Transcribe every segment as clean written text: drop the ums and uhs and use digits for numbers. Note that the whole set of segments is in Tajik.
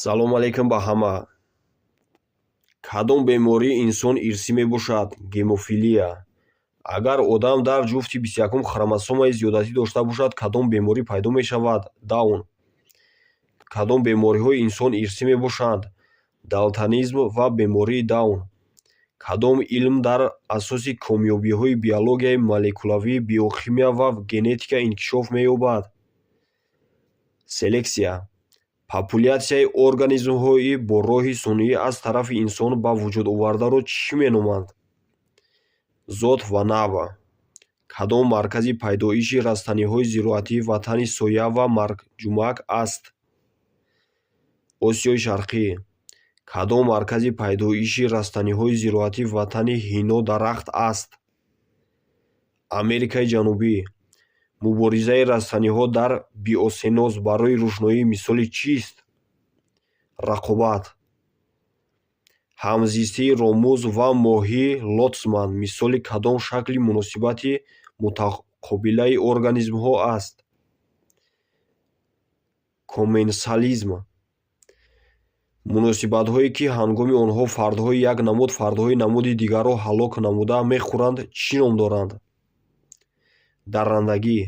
салом алейкум ба ҳама. Кадом беморӣ инсон ирсӣ мебошад? Гемофилия. Агар одам дар ҷуфти 21 хромосомаи зиёдатӣ дошта бошад, кадом беморӣ пайдо мешавад? Даун. Кадом бемориҳои инсон ирсӣ мебошанд? Далтонизм ва бемории Даун. Кадом илм дар асоси комёбиҳои биологияи молекулавӣ, биохимия ва генетика инкишоф меёбад? Селексия. Популятсияи организмҳои бо роҳи сунъӣ аз тарафи инсон ба вуҷуд овардаро чӣ меноманд? Зот ва навъ. Кадом маркази пайдоиши растаниҳои зироатӣ ватани соя ва марҷумак аст? Осиёи Шарқӣ. Кадом маркази пайдоиши растаниҳои зироатӣ ватани ҳино дарахт аст? Америкаи Ҷанубӣ. Муборизаи растаниҳо дар биосеноз барои рушноӣ мисоли чист? Рақобат. Ҳамзистии ромӯз ва моҳии лотсман мисоли кадом шакли муносибати мутақобилаи организмҳо аст? Комменсализм. Муносибатҳое ки ҳангоми онҳо фардҳои як намуд фардҳои намуди дигарро ҳалок намуда мехӯранд чӣ ном доранд? Даррандагӣ.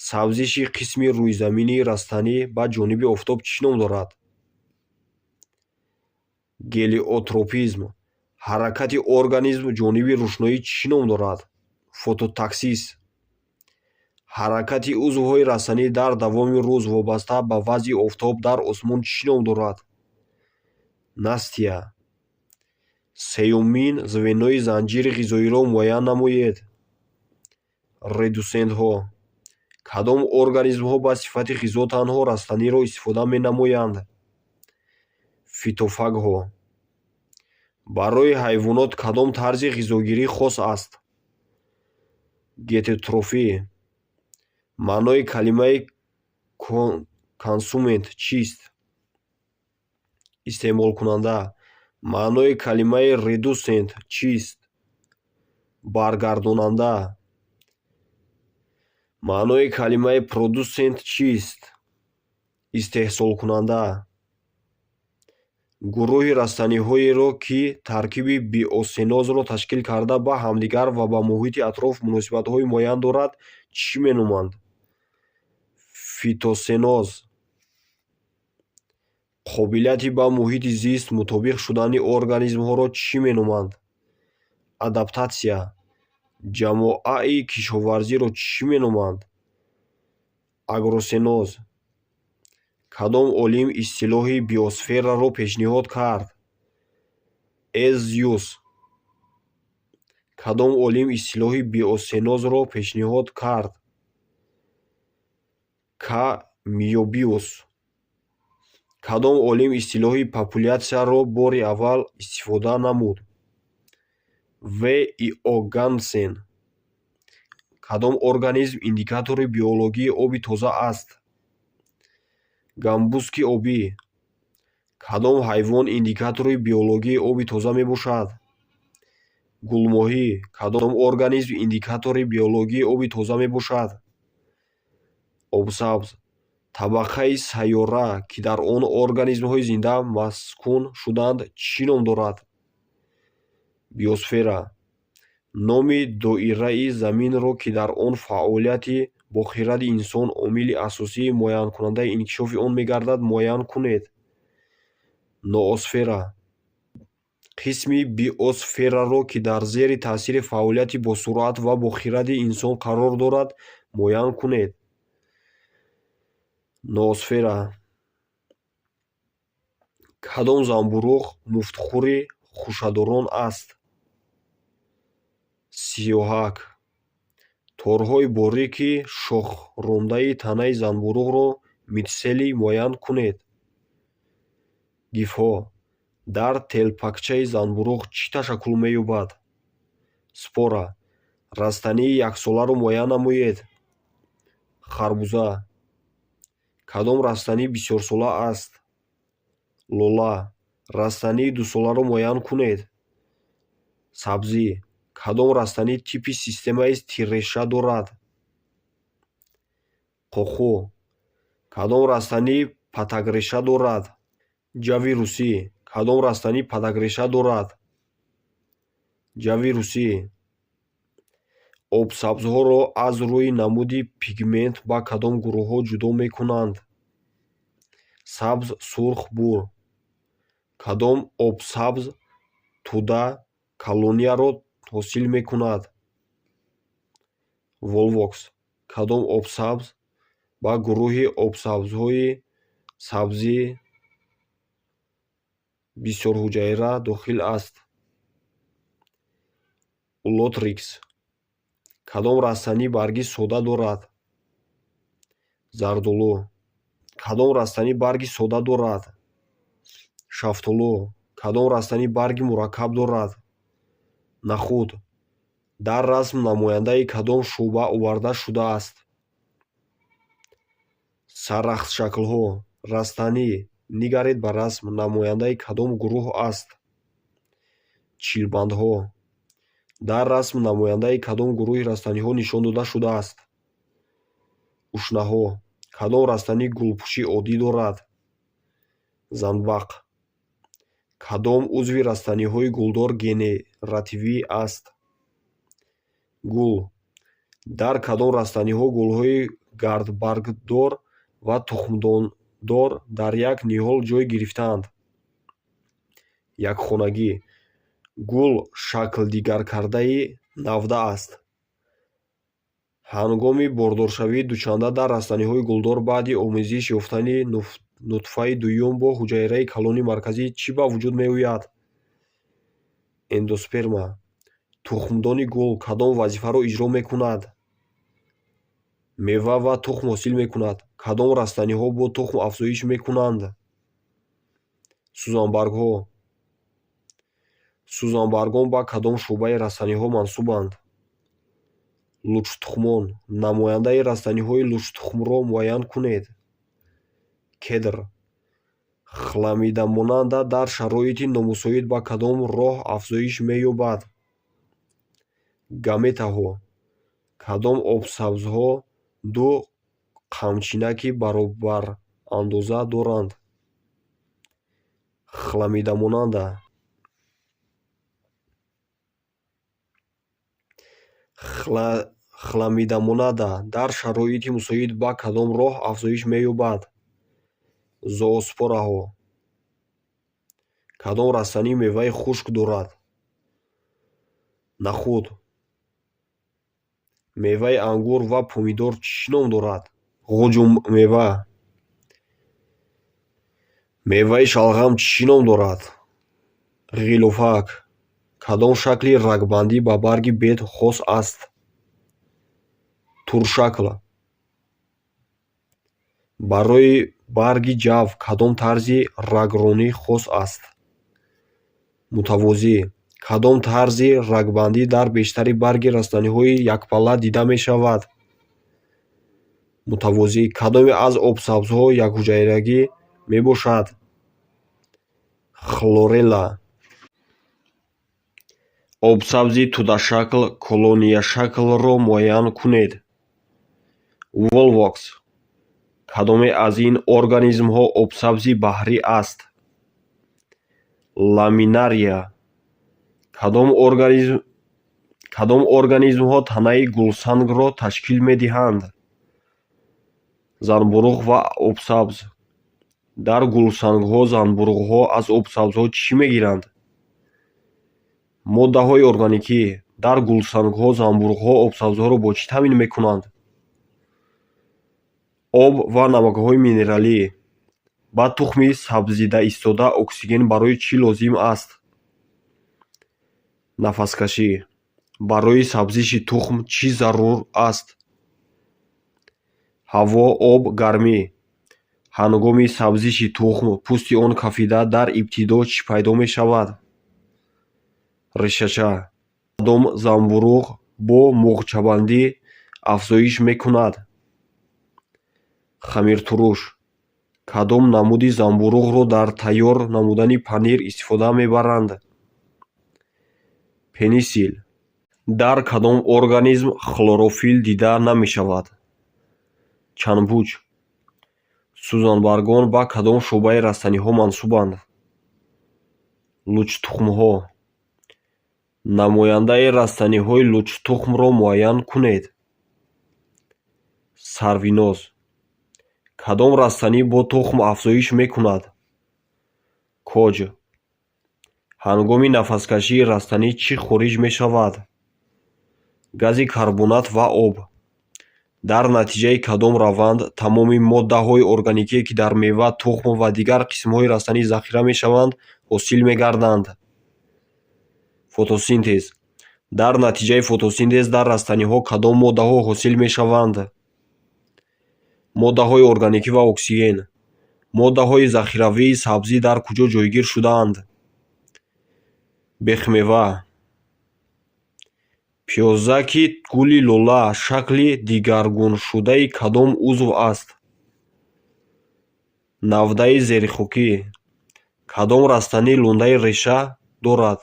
Сабзиши қисми рӯйзаминии растанӣ ба ҷониби офтоб чӣ ном дорад? Гелиотропизм. Ҳаракати организм ҷониби рӯшноӣ чӣ ном дорад? Фототаксис. Ҳаракати узвҳои растанӣ дар давоми рӯз вобаста ба вазъи офтоб дар осмон чӣ ном дорад? Настия. Сеюмин звенои занҷири ғизоиро муайян намоед. Редусентҳо. Кадом организмҳо ба сифати ғизо танҳо растаниро истифода менамоянд? Фитофагҳо. Барои ҳайвонот кадом тарзи ғизогирӣ хос аст? Гетеротрофӣ. Маънои калимаи консумент чист? Истеъмолкунанда. Маънои калимаи редусент чист? Баргардонанда. Маънои калимаи продусент чист? Истеҳсолкунанда. Гурӯҳи растаниҳоеро, ки таркиби биосенозро ташкил карда ба ҳамдигар ва ба муҳити атроф муносибатҳои муайян дорад, чӣ меноманд? Фитосеноз. Қобилияти ба муҳити зист мутобиқ шудани организмҳоро чӣ меноманд? Адаптатсия. Ҷамоаи кишоварзиро чӣ меноманд? Агросеноз. Кадом олим истилоҳи биосфераро пешниҳод кард? Эзюс. Кадом олим истилоҳи биосенозро пешниҳод кард? К. Миёбиус. Кадом олим истилоҳи популятсияро бори аввал истифода намуд? В. Иогансен. Кадом организм индикатори биологии оби тоза аст? Гамбузки обӣ. Кадом ҳайвон индикатори биологии оби тоза мебошад? Гулмоҳӣ. Кадом организм индикатори биологии оби тоза мебошад? Обсабз. Табақаи сайёра, ки дар он организмҳои зинда маскун шуданд, чӣ ном дорад? Биосфера. Номи доираи Заминро, ки дар он фаъолияти бохиради инсон омили асосии муайянкунандаи инкишофи он мегардад, муайян кунед. Ноосфера. Қисми биосфераро, ки дар зери таъсири фаъолияти босуръат ва бохиради инсон қарор дорад, муайян кунед. Ноосфера. Кадом занбӯруғ муфтхӯри хушадорон аст? Сиёҳак. Торҳои борики шохрондаи танаи занбӯруғро митсели муайян кунед. Гифҳо. Дар телпакчаи занбӯруғ чӣ ташаккул меёбад? Спора. Растании яксоларо муайян намоед. Харбуза. Кадом растанӣ бисёрсола аст? Лола. Растании дусоларо муайян кунед. Сабзӣ. Кадом растанӣ типи системаи тирреша дорад? Қоқӯ. Кадом растанӣ патакреша дорад? ҷави рӯсӣ кадом растанӣ падакреша дорад? ҷави рӯсӣ обсабзҳоро аз рӯйи намуди пигмент ба кадом гурӯҳҳо ҷудо мекунанд? Сабз, сурх, бур. Кадом обсабз тӯда колонияро ҳосил мекунад? Волвокс. Кадом обсабз ба гурӯҳи обсабзҳои сабзи бисёрҳуҷайра дохил аст? Улотрикс. Кадом растанӣ барги сода дорад? Зардолу. Кадом растанӣ барги сода дорад? Шафтолу. Кадом растанӣ барги мураккаб дорад? Нахуд. Дар расм намояндаи кадом шуъба оварда шудааст? Саррахшаклҳо. Растанӣ нигаред ба расм намояндаи кадом гурӯҳ аст? Чилбандҳо. Дар расм намояндаи кадом гурӯҳи растаниҳо нишон дода шудааст? Ушнаҳо. Кадом растанӣ гулпӯши оддӣ дорад? Занбақ. Кадом узви растаниҳои гулдор генеративӣ аст? Гул. Дар кадом растаниҳо гулҳои гардбаргдор ва тухмдондор дар як ниҳол ҷой гирифтаанд? Якхонагӣ. Гул шаклдигаркардаи навда аст. Ҳангоми бордоршавии дучанда дар растаниҳои гулдор баъди омезиш ёфтани нутфаи дуюм бо ҳуҷайраи калони марказӣ чӣ ба вуҷуд меояд? Эндосперма. Тухмдони гул кадом вазифаро иҷро мекунад? Мева ва тухм ҳосил мекунад. Кадом растаниҳо бо тухм афзоиш мекунанд? Сузанбаргҳо. Сузанбаргон ба кадом шуъбаи растаниҳо мансубанд? Лучтухмон. Намояндаи растаниҳои лучтухмро муайян кунед. Кедр. Хламидамонанда дар шароити номусоид ба кадом роҳ афзоиш меёбад? Гаметаҳо. Кадом обсабзҳо ду қамчинаки баробарандоза доранд? Хламидамонанда. Хламидамонанда дар шароити мусоид ба кадом роҳ афзоиш меёбад? Зооспораҳо. Кадом растанӣ меваи хушк дорад? Нахуд. Меваи ангур ва помидор чӣ ном дорад? Ғуҷуммева. Меваи шалғам чӣ ном дорад? Ғилофак. Кадом шакли рагбандӣ ба барги бет хос аст? Туршакл. Барои барги ҷав кадом тарзи рагронӣ хос аст? Мутавозӣ. Кадом тарзи рагбандӣ дар бештари барги растаниҳои якпалла дида мешавад? Мутавозӣ. Кадоме аз обсабзҳо якҳуҷайрагӣ мебошад? Хлорелла. Обсабзи тӯдашакл колонияшаклро муайян кунед. Волвокс. Кадоме аз ин организмҳо обсабзи баҳрӣ аст? Ламинария. Кадом организмҳо танаи гулсангро ташкил медиҳанд? Занбурӯғ ва обсабз. Дар гулсангҳо занбурӯғҳо аз обсабзҳо чӣ мегиранд? Моддаҳои органикӣ. Дар гулсангҳо занбурӯғҳо обсабзҳоро бо чӣ таъмин мекунанд? Об ва намакҳои минералӣ. Ба тухми сабзидаистода оксиген барои чӣ лозим аст? Нафаскашӣ. Барои сабзиши тухм чӣ зарур аст? Ҳаво, об, гармӣ. Ҳангоми сабзиши тухм пӯсти он кафида дар ибтидо чӣ пайдо мешавад? Решача. Кадом занбурӯғ бо мӯғчабандӣ афзоиш мекунад? Хамиртуруш. Кадом намуди занбурӯғро дар тайёр намудани панир истифода мебаранд? Пенисил. Дар кадом организм хлорофилл дида намешавад? Чандбуч. Сузанбаргон ба кадом шӯъбаи растаниҳо мансубанд? Лучтухмҳо. Намояндаи растаниҳои лучтухмро муайян кунед. Сарвиноз. Кадом растанӣ бо тухм афзоиш мекунад? Коҷ. Ҳангоми нафаскашии растанӣ чӣ хориҷ мешавад? Гази карбонат ва об. Дар натиҷаи кадом раванд тамоми моддаҳои органикие, ки дар мева, тухм ва дигар қисмҳои растанӣ захира мешаванд, ҳосил мегарданд? Фотосинтез. Дар натиҷаи фотосинтез дар растаниҳо кадом моддаҳо ҳосил мешаванд? Моддаҳои органикӣ ва оксиген. Моддаҳои захиравии сабзӣ дар куҷо ҷойгир шудаанд? Бехмева. Пиёзаки гули лола шакли дигаргуншудаи кадом узв аст? Навдаи зерихокӣ. Кадом растанӣ лундаи реша дорад?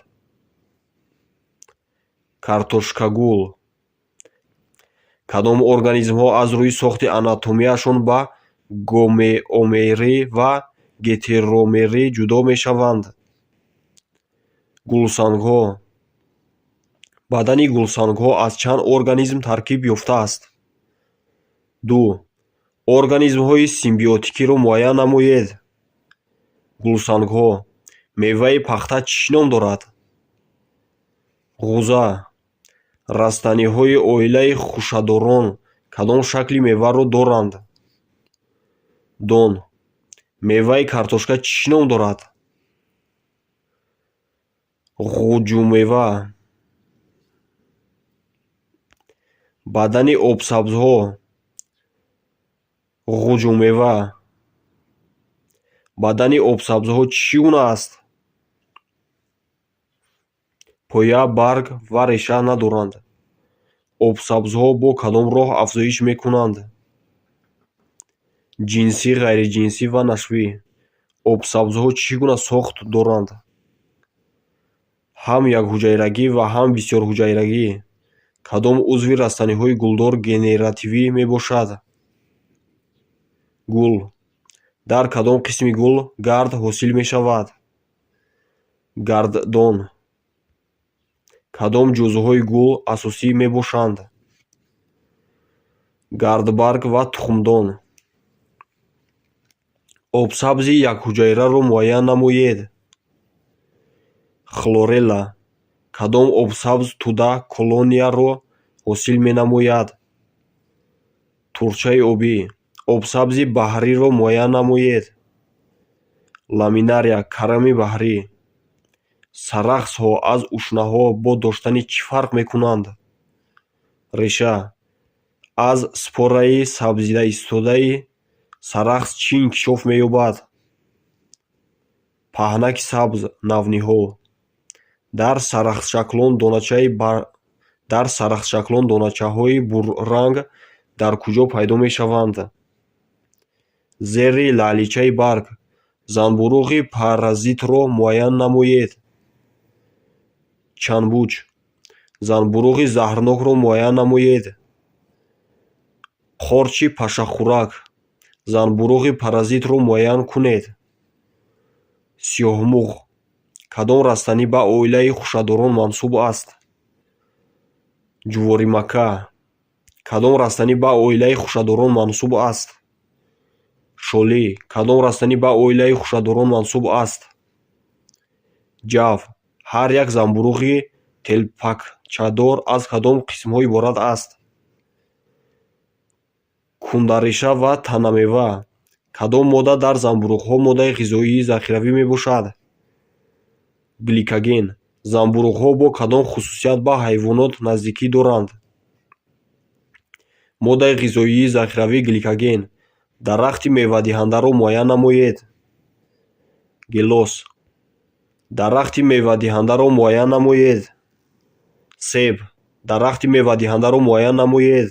Картошкагул. Кадом организмҳо аз рӯйи сохти анатомияшон ба гомеомерӣ ва гетеромерӣ ҷудо мешаванд? Гулсангҳо. Бадани гулсангҳо аз чанд организм таркиб ёфтааст? 2. Организмҳои симбиотикиро муайян намоед. Гулсангҳо. Меваи пахта чӣ ном дорад? ғуза. Растаниҳои оилаи хушадорон кадом шакли меваро доранд? Дон. Меваи картошка чӣ ном дорад? ғуҷумева. Бадани обсабзҳо. ғуҷумева. Бадани обсабзҳо чӣ гуна аст? Поя, барг ва реша надоранд. Обсабзҳо бо кадом роҳ афзоиш мекунанд? Ҷинсӣ, ғайриҷинсӣ ва нашвӣ. Обсабзҳо чӣ гуна сохт доранд? Ҳам якҳуҷайрагӣ ва ҳам бисёрҳуҷайрагӣ. Кадом узви растаниҳои гулдор генеративӣ мебошад? Гул. Дар кадом қисми гул гард ҳосил мешавад? Гарддон. Кадом ҷузъҳои гул асосӣ мебошанд? Гардбарг ва тухмдон. Обсабзи якҳуҷайраро муайян намоед. Хлорелла. Кадом обсабз тӯда колонияро ҳосил менамояд? Турчаи обӣ. Обсабзи баҳриро муайян намоед. Ламинария, карами баҳрӣ. Сарахсҳо аз ушнаҳо бо доштани чӣ фарқ мекунанд? Реша. Аз спораи сабзидаистодаи сарахс чӣ инкишоф меёбад? Паҳнаки сабз, навниҳо. Дар сарахсшаклон доначаҳои бурранг дар куҷо пайдо мешаванд? Зери лаъличаи барг. Занбурӯғи паразитро муайян намоед. Чанбуч. Занбурӯғи заҳрнокро муайян намоед. Қорчи пашахӯрак. Занбурӯғи паразитро муайян кунед. Сиёҳмуғ. Кадом растанӣ ба оилаи хушадорон мансуб аст? Ҷуворимакка. Кадом растанӣ ба оилаи хушадорон мансуб аст? Шолӣ. Кадом растанӣ ба оилаи хушадорон мансуб аст? Ҷав. Ҳар як занбурӯғи телпакчадор аз кадом қисмҳо иборат аст? Кундареша ва танамева. Кадом модда дар занбурӯғҳо моддаи ғизоии захиравӣ мебошад? Гликоген. Занбурӯғҳо бо кадом хусусият ба ҳайвонот наздикӣ доранд? Моддаи ғизоии захиравии гликоген. Дарахти мевадиҳандаро муайян намоед. Гелос. Дарахти мевадиҳандаро муайян намоед. Себ. Дарахти мевадиҳандаро муайян намоед.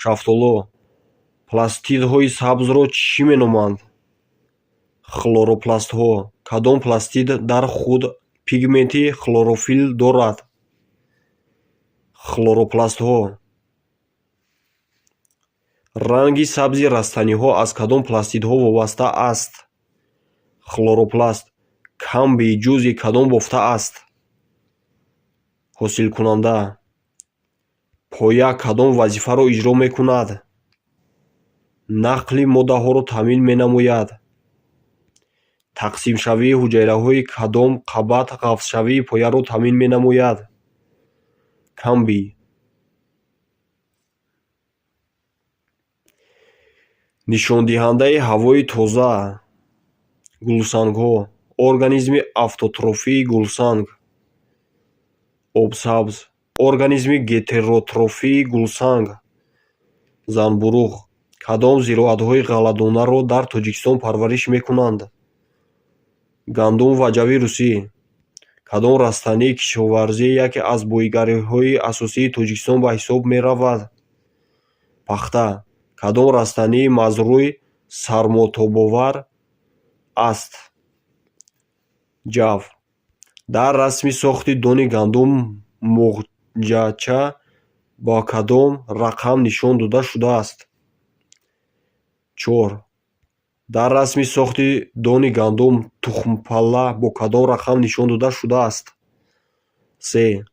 Шафтоло. Пластидҳои сабзро чӣ меноманд? Хлоропластҳо. Кадом пластид дар худ пигменти хлорофилл дорад? Хлоропластҳо. ранги сабзи растаниҳо аз кадом пластидҳо вобаста аст? хлоропласт. камби ҷузъи кадом бофта аст? ҳосилкунанда. поя кадом вазифаро иҷро мекунад? нақли моддаҳоро таъмин менамояд? тақсимшавии ҳуҷайраҳои кадом қабат ғафсшавии пояро таъмин менамояд? камби. нишондиҳандаи ҳавои тоза. гулсангҳо. организми автотрофии гулсанг. обсабз. организми гетеротрофии гулсанг. занбурӯғ. кадом зироатҳои ғалладонаро дар Тоҷикистон парвариш мекунанд? гандум ва ҷави русӣ. кадом растании кишоварзӣ яке аз боигариҳои асосии Тоҷикистон ба ҳисоб меравад? пахта. кадом растании мазрӯъ сармотобовар аст? ҷав. дар расми сохти дони гандум муғҷача ба кадом рақам нишон дода шудааст? 4. дар расми сохти дони гандум тухмпалла бо кадом рақам нишон дода шудааст? 3.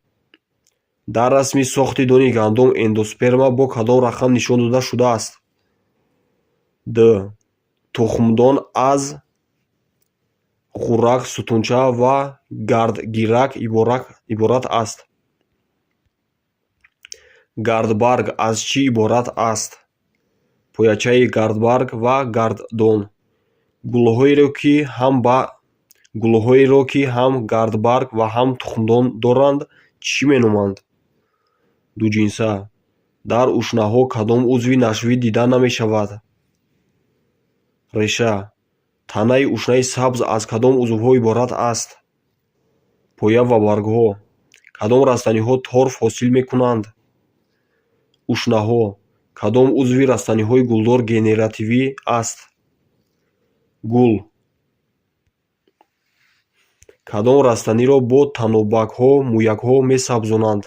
дар расми сохти дони гандум эндосперма бо кадом рақам нишон дода шудааст? д. тухмдон аз ғурак, сутунча ва гардгирак иборат аст. гардбарг аз чӣ иборат аст? поячаи гардбарг ва гарддон. гулҳоеро ки ҳам гардбарг ва ҳам тухмдон доранд чӣ меноманд? дуҷинса. дар ушнаҳо кадом узви нашвӣ дида намешавад? реша. танаи ушнаи сабз аз кадом узвҳо иборат аст? поя ва баргҳо. кадом растаниҳо торф ҳосил мекунанд? ушнаҳо. кадом узви растаниҳои гулдор генеративӣ аст? гул. кадом растаниро бо танобакҳо, мӯякҳо месабзонанд?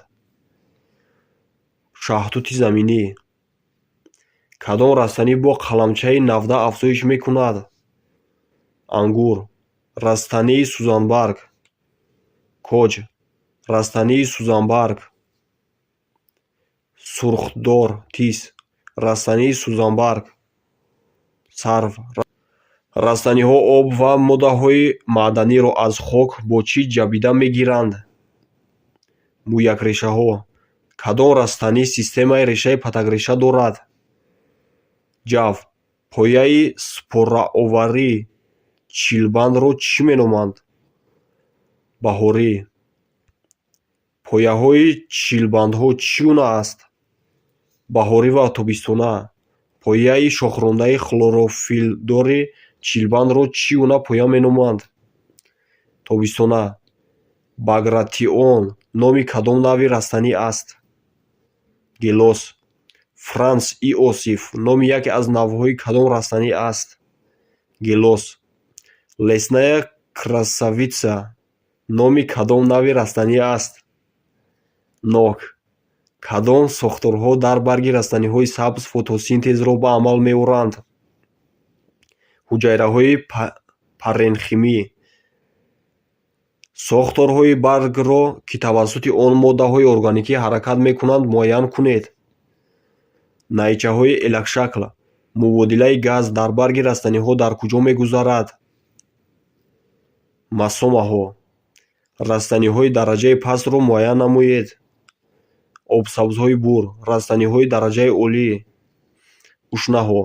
шаҳтути заминӣ. кадом растанӣ бо қаламчаи навда афзоиш мекунад? ангур. растании сузанбарг. коҷ. растании сузанбарг. сурхдор тис. растании сузанбарг. сарв. растаниҳо об ва моддаҳои маъданиро аз хок бо чӣ ҷабида мегиранд? мӯякрешаҳо. кадом растанӣ системаи решаи патакреша дорад? ҷав. пояи спораоварӣ чилбандро чӣ меноманд? баҳорӣ. пояҳои чилбандҳо чӣ гуна аст? баҳорӣ ва тобистона. пояи шохрондаи хлорофилдори чилбандро чӣ гуна поя меноманд? тобистона. багратион номи кадом нави растанӣ аст? гелос. Франц Иосиф номи яке аз навъҳои кадом растанӣ аст? гелос. лесная красавица номи кадом нави растанӣ аст? нок. кадом сохторҳо дар барги растаниҳои сабз фотосинтезро ба амал меоранд? ҳуҷайраҳои паренхимӣ. сохторҳои баргро ки тавассути он моддаҳои органикӣ ҳаракат мекунанд муайян кунед. найчаҳои элакшакл. мубодилаи газ дар барги растаниҳо дар куҷо мегузарад? масомаҳо. растаниҳои дараҷаи пастро муайян намоед. обсабзҳои бур. растаниҳои дараҷаи олӣ. ушнаҳо.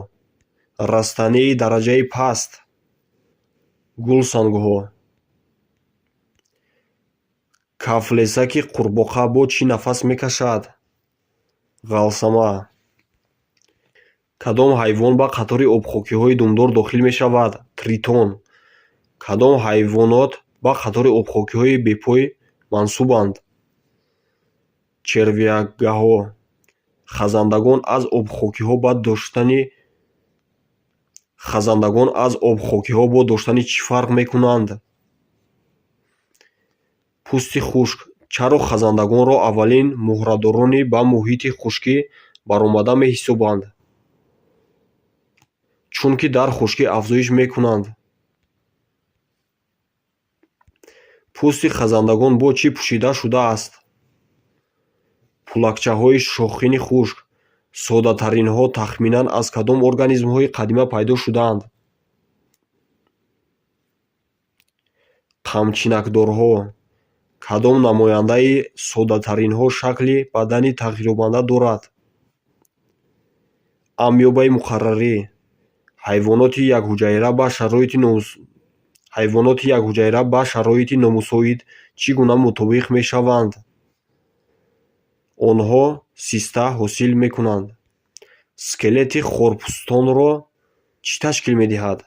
растании дараҷаи паст. гулсангҳо. кафлесаки қурбоқа бо чӣ нафас мекашад? ғалсама. кадом ҳайвон ба қатори обхокиҳои думдор дохил мешавад? тритон. кадом ҳайвонот ба қатори обхокиҳои бепой мансубанд? червягаҳо. хазандагон аз обхокиҳо бо доштани чӣ фарқ мекунанд? пӯсти хушк. чаро хазандагонро аввалин муҳрадорони ба муҳити хушкӣ баромада меҳисобанд? чунки дар хушкӣ афзоиш мекунанд. пӯсти хазандагон бо чӣ пӯшида шудааст? пулакчаҳои шохини хушк соддатаринҳо тахминан аз кадом организмҳои қадима пайдо шудаанд? қамчинакдорҳо. кадом намояндаи соддатаринҳо шакли бадани тағйирёбанда дорад? амёбаи муқаррарӣ. ҳайвоноти якҳуҷайра ба шароити номусоид чӣ гуна мутобиқ мешаванд? онҳо систа ҳосил мекунанд. скелети хорпӯстонро чӣ ташкил медиҳад?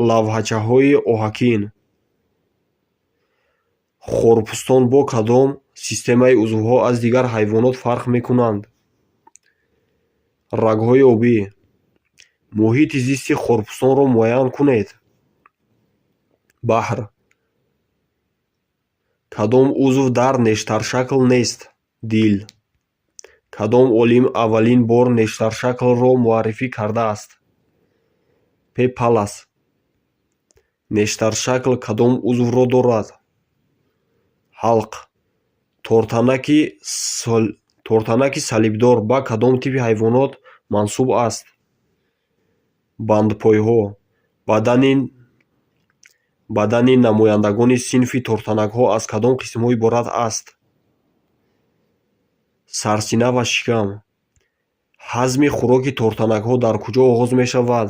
лавҳачаҳои оҳакин. хорпӯстон бо кадом системаи узвҳо аз дигар ҳайвонот фарқ мекунанд? рагҳои обӣ. муҳити зисти хорпӯстонро муайян кунед. баҳр. кадом узв дар нештаршакл нест? дил. кадом олим аввалин бор нештаршаклро муаррифӣ кардааст? паллас. нештаршакл кадом узвро дорад? ҳалқ. тортанаки салибдор ба кадом типи ҳайвонот мансуб аст? бандпойҳо. бадани намояндагони синфи тортанакҳо аз кадом қисмҳо иборат аст? сарсина ва шикам. ҳазми хӯроки тортанакҳо дар куҷо оғоз мешавад?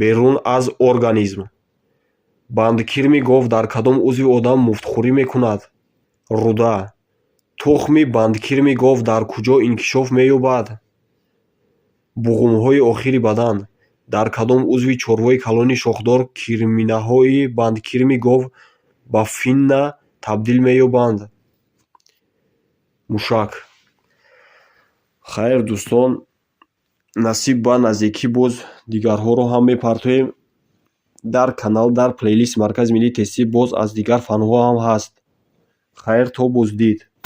берун аз организм. бандкирми гов дар кадом узви одам муфтхӯрӣ мекунад? рӯда. тухми бандкирми гов дар куҷо инкишоф меёбад? буғумҳои охири бадан. дар кадом узви чорвои калони шохдор кирминаҳои бандкирми гов ба финна табдил меёбанд? мушак. хайр дӯстон, насиб ба наздикӣ боз дигарҳоро ҳам мепартоем. дар канал дар плейлист Маркази Миллии Тестӣ боз аз дигар фанҳо ҳам ҳаст. хайр то боздид.